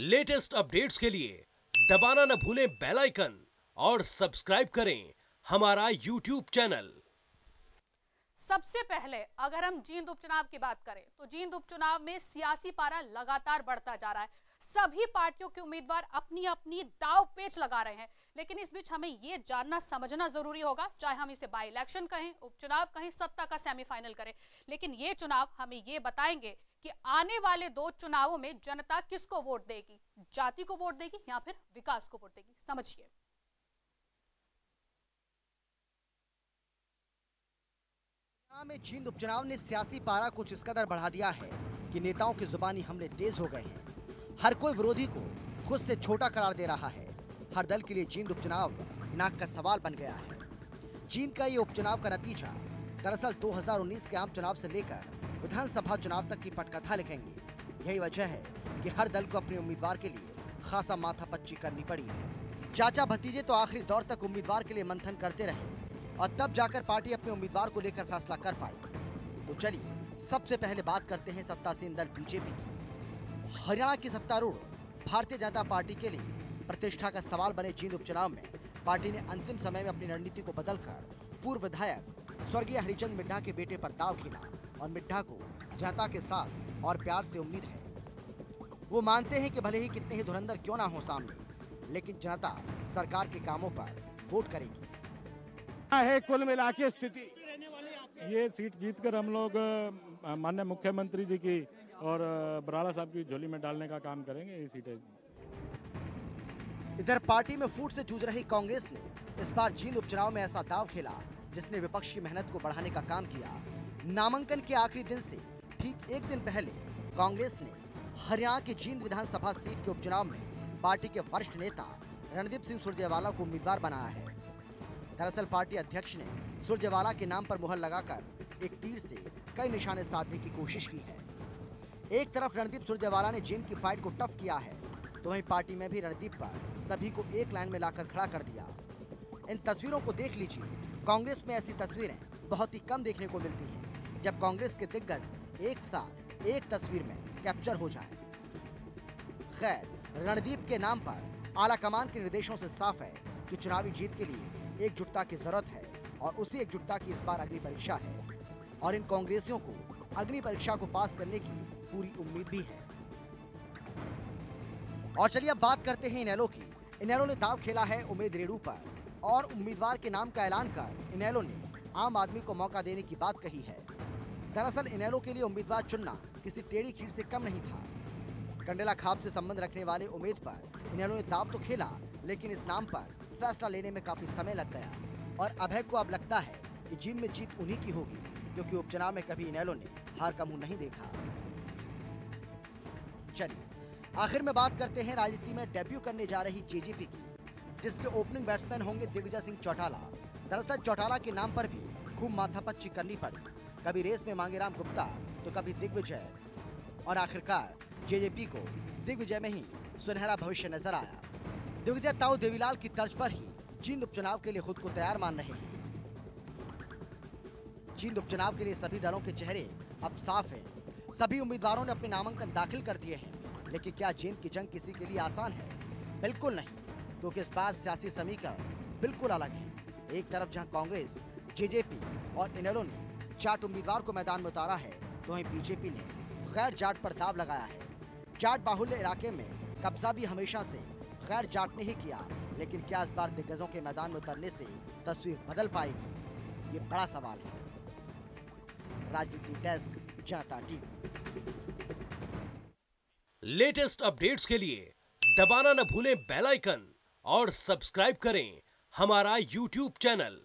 Latest updates के लिए दबाना न भूलें बेल आइकन और सब्सक्राइब करें हमारा यूट्यूब चैनल। सबसे पहले अगर हम जींद उपचुनाव की बात करें तो जींद उपचुनाव में सियासी पारा लगातार बढ़ता जा रहा है। सभी पार्टियों के उम्मीदवार अपनी अपनी दाव पेच लगा रहे हैं, लेकिन इस बीच हमें यह जानना समझना जरूरी होगा, चाहे हम इसे बाई इलेक्शन कहें, उपचुनाव कहें, सत्ता का सेमीफाइनल करें, लेकिन ये चुनाव हमें ये बताएंगे कि आने वाले दो चुनावों में जनता किसको वोट देगी, जाति को वोट देगी या फिर विकास को वोट देगी। समझिए। में जींद उपचुनाव ने सियासी पारा कुछ इस कदर बढ़ा दिया है कि नेताओं की जुबानी हमले तेज हो गए हैं। हर कोई विरोधी को खुद से छोटा करार दे रहा है। हर दल के लिए जींद उपचुनाव नाक का सवाल बन गया है। जींद का ये उपचुनाव का नतीजा दरअसल 2019 के आम चुनाव से लेकर विधानसभा चुनाव तक की पटकथा लिखेंगे। यही वजह है कि हर दल को अपने उम्मीदवार के लिए खासा माथापच्ची करनी पड़ी है। चाचा भतीजे तो आखिरी दौर तक उम्मीदवार के लिए मंथन करते रहे और तब जाकर पार्टी अपने उम्मीदवार को लेकर फैसला कर पाई। तो चलिए सबसे पहले बात करते हैं सत्तासीन दल बीजेपी की। हरियाणा की सत्तारूढ़ भारतीय जनता पार्टी के लिए प्रतिष्ठा का सवाल बने जींद उपचुनाव में पार्टी ने अंतिम समय में अपनी रणनीति को बदलकर पूर्व विधायक स्वर्गीय हरिचंद मिड्ढा के बेटे पर दाव खेला और मिड्ढा को जनता के साथ और प्यार से उम्मीद है। वो मानते हैं कि भले ही कितने ही धुरंधर क्यों ना हो सामने, लेकिन जनता सरकार के कामों पर वोट करेगी। है कुल मिला के स्थिति, ये सीट जीतकर हम लोग माननीय मुख्यमंत्री जी की और बराला साहब की झोली में डालने का काम करेंगे। ये सीटें इधर पार्टी में फूट से जूझ रही कांग्रेस ने इस बार जींद उपचुनाव में ऐसा दाव खेला जिसने विपक्ष की मेहनत को बढ़ाने का काम किया। नामांकन के आखिरी दिन से ठीक एक दिन पहले कांग्रेस ने हरियाणा की जींद विधानसभा सीट के उपचुनाव में पार्टी के वरिष्ठ नेता रणदीप सिंह सुरजेवाला को उम्मीदवार बनाया है। दरअसल पार्टी अध्यक्ष ने सुरजेवाला के नाम पर मुहर लगाकर एक तीर से कई निशाने साधने की कोशिश की है। एक तरफ रणदीप सुरजेवाला ने जींद की फाइट को टफ किया है, तो वहीं पार्टी में भी रणदीप पर सभी को एक लाइन में लाकर खड़ा कर दिया। इन तस्वीरों को देख लीजिए। कांग्रेस में ऐसी तस्वीरें बहुत ही कम देखने को मिलती हैं, जब कांग्रेस के दिग्गज एक साथ एक तस्वीर में कैप्चर हो जाए। खैर, रणदीप के नाम पर आला कमान के निर्देशों से साफ है कि चुनावी जीत के लिए एकजुटता की जरूरत है और उसी एकजुटता की इस बार अग्नि परीक्षा है और इन कांग्रेसियों को अग्नि परीक्षा को पास करने की पूरी उम्मीद भी है। और चलिए अब बात करते हैं इनेलो की। इनेलो ने दाव खेला है उमेद रेणु पर और उम्मीदवार के नाम का ऐलान कर इनेलो ने आम आदमी को मौका देने की बात कही है। दरअसल इनेलो के लिए उम्मीदवार चुनना किसी टेढ़ी खीर से कम नहीं था। कंडेला खाप से संबंध रखने वाले उमेद पर इनेलो ने दाव तो खेला, लेकिन इस नाम पर फैसला लेने में काफी समय लग गया और अभय को अब लगता है कि जींद में जीत उन्हीं की होगी, क्योंकि उपचुनाव में कभी इनेलो ने हार का मुंह नहीं देखा। चलिए आखिर में बात करते हैं राजनीति में डेब्यू करने जा रही जेजेपी की, जिसके ओपनिंग बैट्समैन होंगे दिग्विजय सिंह चौटाला। दरअसल चौटाला के नाम पर भी खूब माथापच्ची करनी पड़ी। कभी रेस में मांगेराम गुप्ता तो कभी दिग्विजय, और आखिरकार जेजेपी को दिग्विजय में ही सुनहरा भविष्य नजर आया। दिग्विजय ताऊ देवीलाल की तर्ज पर ही जींद उपचुनाव के लिए खुद को तैयार मान रहे हैं। जींद उपचुनाव के लिए सभी दलों के चेहरे अब साफ हैं। सभी उम्मीदवारों ने अपने नामांकन दाखिल कर दिए हैं, लेकिन क्या जींद की जंग किसी के लिए आसान है? बिल्कुल नहीं, क्योंकि इस बार सियासी समीकरण बिल्कुल अलग है। एक तरफ जहां कांग्रेस, जेजेपी और इनेलो ने जाट उम्मीदवार को मैदान में उतारा है, तो वहीं बीजेपी ने गैर जाट पर दाव लगाया है। जाट बाहुल्य इलाके में कब्जा भी हमेशा से गैर जाट ने ही किया, लेकिन क्या इस बार दिग्गजों के मैदान में उतरने से तस्वीर बदल पाएगी? ये बड़ा सवाल है। राजनीति डेस्क, जनता टीवी। लेटेस्ट अपडेट्स के लिए दबाना न भूलें बेल आइकन और सब्सक्राइब करें हमारा यूट्यूब चैनल।